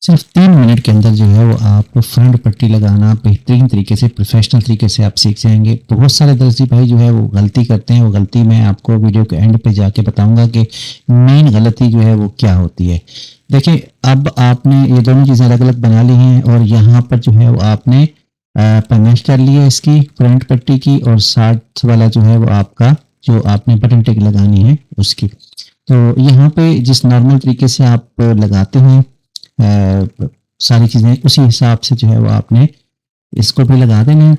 सिर्फ 3 मिनट के अंदर जो है वो आप फ्रंट पट्टी लगाना बेहतरीन तरीके से, प्रोफेशनल तरीके से आप सीख जाएँगे। बहुत सारे दर्जी भाई जो है वो गलती करते हैं, वो गलती मैं आपको वीडियो के एंड पे जाके बताऊँगा कि मेन गलती जो है वो क्या होती है। देखिए, अब आपने ये दोनों चीज़ें अलग-अलग बना ली हैं और यहाँ पर जो है वो आपने पैमाइश कर ली है इसकी फ्रंट पट्टी की, और साथ वाला जो है वो आपका जो आपने बटन टिक लगानी है उसकी। तो यहाँ पे जिस नॉर्मल तरीके से आप लगाते हैं सारी चीज़ें, उसी हिसाब से जो है वो आपने इसको भी लगा देना है।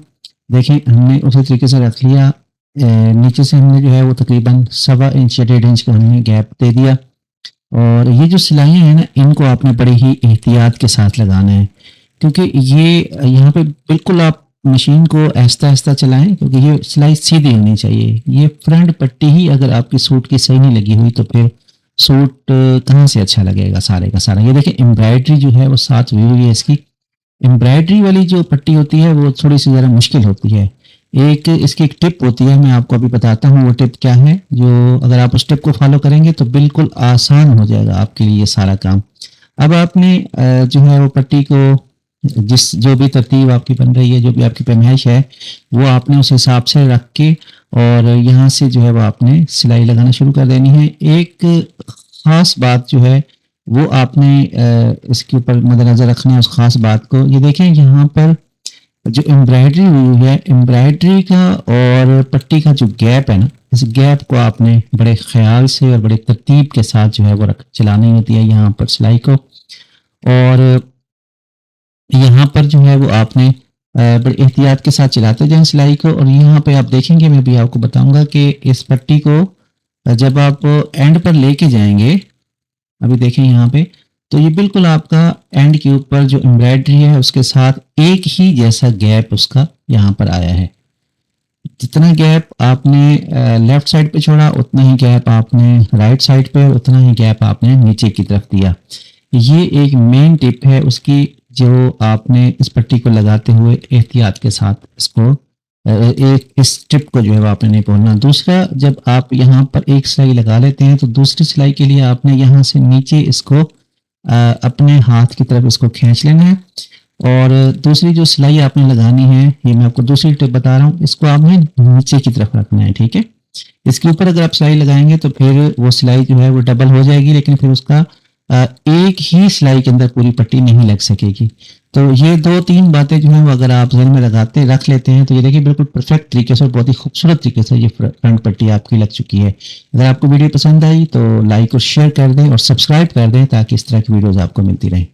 देखिए, हमने उसी तरीके से रख लिया। नीचे से हमने जो है वो तकरीबन 1.25 इंच या 1.5 इंच का हमने गैप दे दिया। और ये जो सिलाइयाँ हैं ना, इनको आपने बड़े ही एहतियात के साथ लगाना है, क्योंकि ये यहाँ पे बिल्कुल आप मशीन को आहिस्ता-आहिस्ता चलाएँ, क्योंकि ये सिलाई सीधी होनी चाहिए। ये फ्रंट पट्टी ही अगर आपकी सूट की सही नहीं लगी हुई तो फिर सूट कहाँ से अच्छा लगेगा सारे का सारा। ये देखिए, एम्ब्रॉयडरी जो है वो साथ हुई हुई है इसकी। एम्ब्रॉयडरी वाली जो पट्टी होती है वो थोड़ी-सी ज़रा मुश्किल होती है। एक इसकी एक टिप होती है, मैं आपको अभी बताता हूँ वो टिप क्या है, जो अगर आप उस टिप को फ़ॉलो करेंगे तो बिल्कुल आसान हो जाएगा आपके लिए ये सारा काम। अब आपने जो है वो पट्टी को जिस जो भी तरतीब आपकी बन रही है, जो भी आपकी पैमाइश है, वो आपने उस हिसाब से रख के और यहाँ से जो है वो आपने सिलाई लगाना शुरू कर देनी है। एक ख़ास बात जो है वो आपने इसके ऊपर मद्देनज़र रखना है उस ख़ास बात को। ये देखें, यहाँ पर जो एम्ब्रॉयडरी हुई है, एम्ब्रॉयडरी का और पट्टी का जो गैप है ना, इस गैप को आपने बड़े ख़्याल से और बड़े तरतीब के साथ जो है वो रख चलानी होती है यहाँ पर सिलाई को। और यहाँ पर जो है वो आपने बड़े एहतियात के साथ चलाते जाएँ सिलाई को। और यहाँ पे आप देखेंगे, मैं भी आपको बताऊँगा कि इस पट्टी को जब आप एंड पर लेके जाएँगे, अभी देखें यहाँ पे, तो ये बिल्कुल आपका एंड के ऊपर जो एम्ब्रॉयडरी है उसके साथ एक ही जैसा गैप उसका यहाँ पर आया है। जितना गैप आपने लेफ्ट साइड पे छोड़ा, उतना ही गैप आपने राइट साइड पे, और उतना ही गैप आपने नीचे की तरफ दिया। ये एक मेन टिप है उसकी, जो आपने इस पट्टी को लगाते हुए एहतियात के साथ इसको एक इस टिप को जो है वो आपने नहीं भूलना। दूसरा, जब आप यहाँ पर एक सिलाई लगा लेते हैं तो दूसरी सिलाई के लिए आपने यहाँ से नीचे इसको अपने हाथ की तरफ इसको खींच लेना है। और दूसरी जो सिलाई आपने लगानी है, ये मैं आपको दूसरी टिप बता रहा हूँ, इसको आपने नीचे की तरफ रखना है, ठीक है। इसके ऊपर अगर आप सिलाई लगाएंगे तो फिर वो सिलाई जो है वो डबल हो जाएगी, लेकिन फिर उसका एक ही सिलाई के अंदर पूरी पट्टी नहीं लग सकेगी। तो ये 2-3 बातें जो हैं वो अगर आप ज़हन में लगाते रख लेते हैं तो ये देखिए बिल्कुल परफेक्ट तरीके से और बहुत ही खूबसूरत तरीके से ये फ्रंट पट्टी आपकी लग चुकी है। अगर आपको वीडियो पसंद आई तो लाइक और शेयर कर दें और सब्सक्राइब कर दें, ताकि इस तरह की वीडियोज़ आपको मिलती रहें।